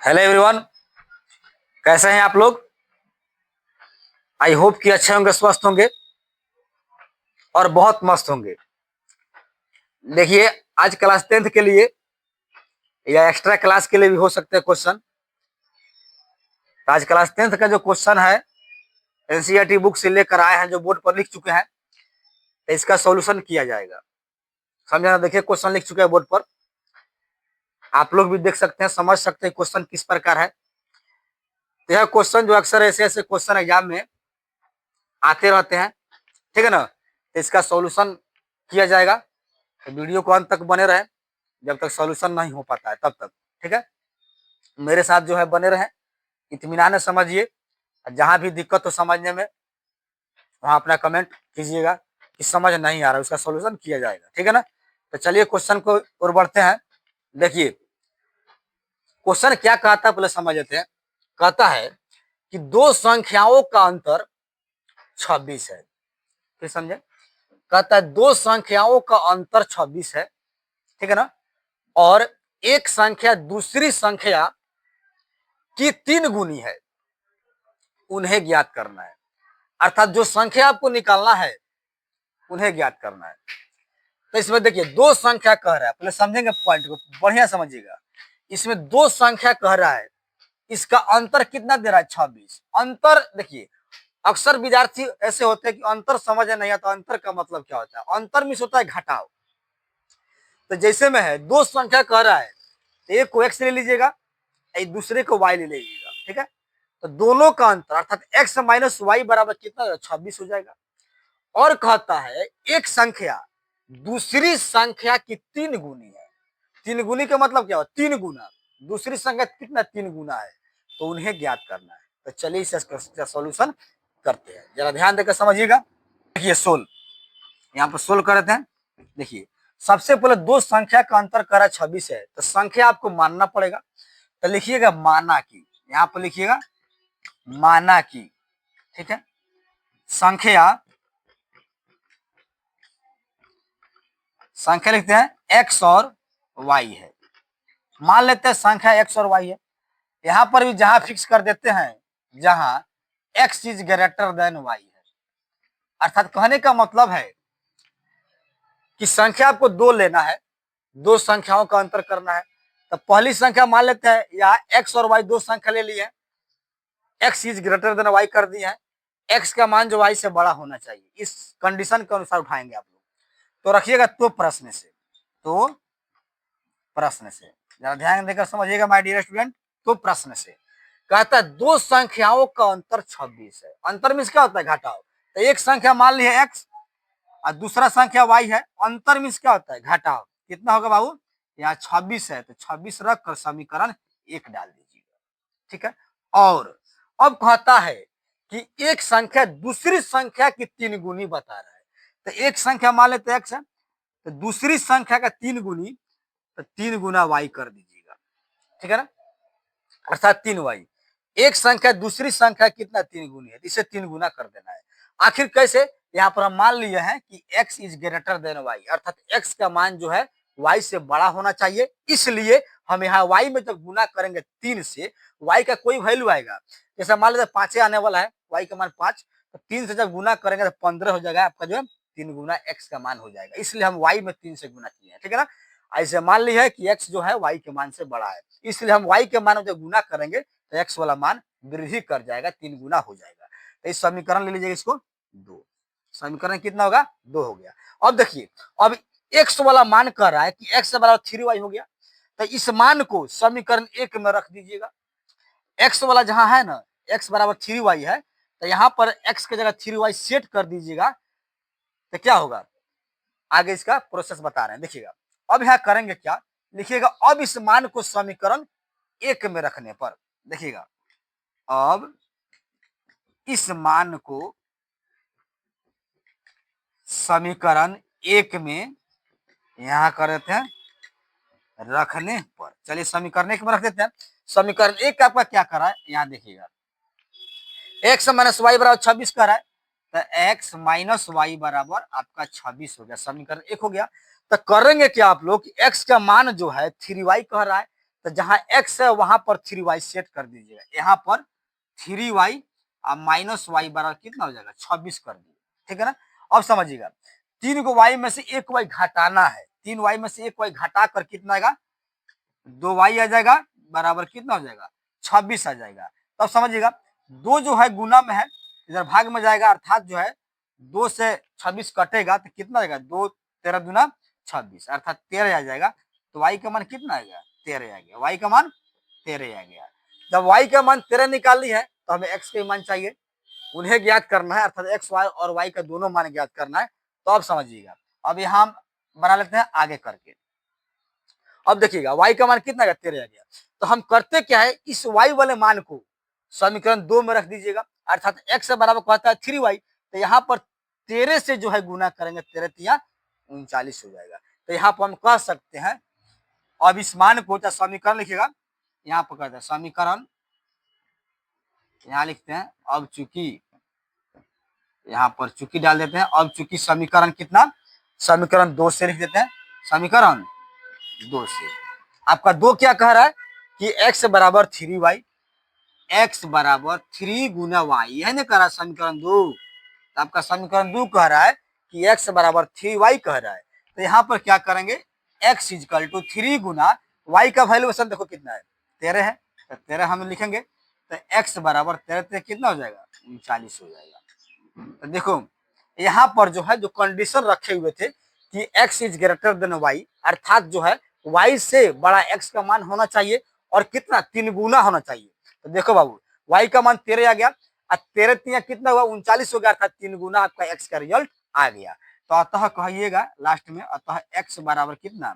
Hello everyone, कैसे हैं आप लोग। आई होप कि अच्छे होंगे, स्वस्थ होंगे और बहुत मस्त होंगे। देखिए, आज क्लास 10th के लिए या एक्स्ट्रा क्लास के लिए भी हो सकते हैं क्वेश्चन। तो आज क्लास 10th का जो क्वेश्चन है एनसीईआरटी बुक से लेकर आए हैं, जो बोर्ड पर लिख चुके हैं, तो इसका सॉल्यूशन किया जाएगा। समझा ना। देखिए, क्वेश्चन लिख चुके हैं बोर्ड पर, आप लोग भी देख सकते हैं, समझ सकते हैं क्वेश्चन किस प्रकार है। तो यह क्वेश्चन जो अक्सर ऐसे ऐसे क्वेश्चन एग्जाम में आते रहते हैं, ठीक है ना। तो इसका सॉल्यूशन किया जाएगा। तो वीडियो को अंत तक बने रहे, जब तक सॉल्यूशन नहीं हो पाता है तब तक, ठीक है। मेरे साथ जो है बने रहे, इत्मीनान से समझिए। जहां भी दिक्कत हो समझने में, वहां अपना कमेंट कीजिएगा कि समझ नहीं आ रहा, उसका सॉल्यूशन किया जाएगा, ठीक है ना। तो चलिए क्वेश्चन को और बढ़ते हैं। देखिए, क्वेश्चन क्या कहता है पहले समझ लेते हैं। कहता है कि दो संख्याओं का अंतर 26 है। फिर समझे। कहता है दो संख्याओं का अंतर 26 है, ठीक है ना। और एक संख्या दूसरी संख्या की 3 गुनी है, उन्हें ज्ञात करना है। अर्थात जो संख्या आपको निकालना है उन्हें ज्ञात करना है। तो इसमें देखिए, दो संख्या कह रहा है, पहले समझेंगे पॉइंट को, बढ़िया समझिएगा। इसमें दो संख्या कह रहा है, इसका अंतर कितना दे रहा है? 26। अंतर देखिए, अक्सर विद्यार्थी ऐसे होते हैं कि अंतर समझ नहीं आता। अंतर का मतलब क्या होता है? अंतर मीन्स होता है घटाव। तो जैसे में है, दो संख्या कह रहा है, एक को x ले लीजिएगा, एक दूसरे को y ले लीजिएगा, ठीक है। तो दोनों का अंतर अर्थात x माइनस वाई बराबर कितना? 26 हो जाएगा। और कहता है एक संख्या दूसरी संख्या की 3 गुनी है। 3 गुनी का मतलब क्या हो? 3 गुना। दूसरी संख्या कितना? 3 गुना है। तो उन्हें ज्ञात करना है। तो चलिए इसका सॉल्यूशन करते हैं, जरा ध्यान देकर समझिएगा। देखिए, सोल्व, यहाँ पर सोल्व कर देते हैं। देखिए, सबसे पहले दो संख्या का अंतर करा 26 है, तो संख्या आपको मानना पड़ेगा। तो लिखिएगा माना की, यहाँ पर लिखिएगा माना की, ठीक है। संख्या संख्या लिखते हैं x और y है। मान लेते हैं संख्या x और y है। यहां पर भी जहां फिक्स कर देते हैं, जहां x is greater than y है। अर्थात कहने का मतलब है कि संख्या आपको दो लेना है, दो संख्याओं का अंतर करना है। तो पहली संख्या मान लेते हैं, यहाँ x और y दो संख्या ले ली है, x is greater than y कर दी है। x का मान जो y से बड़ा होना चाहिए, इस कंडीशन के अनुसार उठाएंगे आप लोग। तो रखिएगा तो प्रश्न से, तो प्रश्न से जरा ध्यान देकर समझिएगा माय डियर स्टूडेंट। तो प्रश्न से कहता है दो संख्याओं का अंतर 26 है। अंतर मीन्स क्या होता है? घटाव। तो एक संख्या मान ली है x और दूसरा संख्या y है। अंतर मीन्स क्या होता है? घटाव। कितना होगा बाबू? यहाँ 26 है, तो 26 रख कर समीकरण 1 डाल दीजिएगा, ठीक है। और अब कहता है कि एक संख्या दूसरी संख्या की 3 गुनी बता रहा है। तो एक संख्या मान लेते x है, तो दूसरी संख्या का 3 गुनी, तो 3 गुना y कर दीजिएगा, ठीक है ना। अर्थात 3y। एक संख्या दूसरी संख्या कितना? 3 गुनी है, इसे 3 गुना कर देना है। आखिर कैसे? यहाँ पर हम मान लिए हैं कि x is greater than y, अर्थात x का मान जो है y से बड़ा होना चाहिए। इसलिए हम यहाँ y में जब गुना करेंगे 3 से, y का कोई वैल्यू आएगा। जैसे मान लेते 5 आने वाला है, y का मान 5, तो 3 से जब गुना करेंगे तो 15 हो जाएगा आपका, जो है 3 गुना x का मान हो जाएगा। इसलिए हम y में 3 से गुना किए हैं, ठीक है ना। ऐसे मान ली है कि x जो है y के मान से बड़ा है, इसलिए हम y के मान जब गुना करेंगे तो x वाला मान वृद्धि कर जाएगा, 3 गुना हो जाएगा। तो इस समीकरण ले लीजिएगा, इसको 2। समीकरण कितना होगा? 2 हो गया। अब देखिए, अब x वाला मान कह रहा है कि x बराबर 3y हो गया। तो इस मान को समीकरण 1 में रख दीजिएगा। x वाला जहां है ना, x बराबर 3y है, तो यहाँ पर x की जगह 3y सेट कर दीजिएगा। तो क्या होगा? आगे इसका प्रोसेस बता रहे हैं, देखिएगा। अब यहाँ करेंगे क्या? लिखिएगा, अब इस मान को समीकरण 1 में रखने पर, देखिएगा, अब इस मान को समीकरण 1 में यहां कर देते हैं रखने पर। चलिए समीकरण 1 में रख देते हैं। समीकरण 1 आपका क्या कर रहा है? यहाँ देखिएगा, x माइनस वाई बराबर 26 कर रहा है, तो x माइनस वाई बराबर आपका 26 हो गया। समीकरण 1 हो गया। तो करेंगे क्या आप लोग? x का मान जो है 3y कह रहा है, तो जहां x है वहां पर 3y सेट कर दीजिएगा। यहाँ पर 3y माइनस वाई बराबर कितना हो जाएगा 26 कर दीजिए, ठीक है ना। अब समझिएगा 3 को y में से 1 y घटाना है, 3 y में से 1 y घटा कर कितना आएगा 2 y आ जाएगा बराबर कितना हो जाएगा 26 आ जाएगा। तब समझिएगा 2 जो है गुना में है इधर भाग में जाएगा, अर्थात जो है 2 से 26 कटेगा तो कितना आएगा 2 13 दूना 26 अर्थात 13 आ जाएगा। तो y का मान कितना आएगा 13 आ गया, y का मान 13 आ गया। जब y का मान 13 निकालनी है तो हमें x का मान चाहिए, उन्हें ज्ञात करना है, अर्थात x y और y का दोनों मान ज्ञात करना है। तो अब समझिएगा, अब यहाँ हम बना लेते हैं आगे करके। अब देखिएगा y का मान कितना 13 आ गया, तो हम करते क्या है इस y वाले मान को समीकरण 2 में रख दीजिएगा, अर्थात x बराबर कहता है 3y, तो यहाँ पर 13 से जो है गुना करेंगे 13 तिया 39 हो जाएगा। तो यहाँ पर हम कह सकते हैं, अब इस मान को समीकरण लिखिएगा, यहाँ पर कहते हैं समीकरण, यहाँ लिखते हैं अब चूंकि, यहाँ पर चूंकि डाल देते हैं, अब चूंकि समीकरण कितना समीकरण 2 से लिख देते हैं, समीकरण 2 से आपका 2 क्या कह रहा है कि x बराबर 3y, x बराबर 3 गुना y, यह नहीं कह रहा समीकरण 2, तो आपका समीकरण 2 कह रहा है कि x बराबर 3y कह रहा है। तो यहाँ पर क्या करेंगे x इजकल टू 3 गुना y का वैल्यूएशन देखो कितना है 13 है, तो 13 हम लिखेंगे, तो x बराबर 13 कितना हो जाएगा 39 हो जाएगा। तो देखो यहाँ पर जो है जो कंडीशन रखे हुए थे कि x is greater than y, अर्थात जो है y से बड़ा x का मान होना चाहिए और कितना 3 गुना होना चाहिए। तो देखो बाबू y का मान 13 आ गया, 13 तिया कितना हुआ 39 हो गया, अर्थात 3 गुना आपका x का रिजल्ट आ गया। तो अतः कहिएगा लास्ट में, अतः x बराबर कितना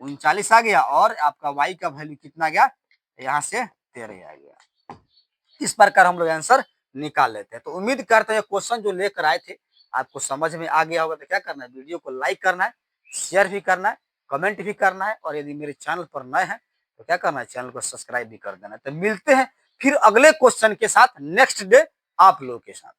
39 आ गया और आपका y का वैल्यू कितना गया यहाँ से 13 आ गया। इस प्रकार हम लोग आंसर निकाल लेते हैं। तो उम्मीद करते हैं क्वेश्चन जो लेकर आए थे आपको समझ में आ गया होगा। तो क्या करना है वीडियो को लाइक करना है, शेयर भी करना है, कमेंट भी करना है, और यदि मेरे चैनल पर नए हैं तो क्या करना है चैनल को सब्सक्राइब भी कर देना है। तो मिलते हैं फिर अगले क्वेश्चन के साथ नेक्स्ट डे आप लोगों के साथ।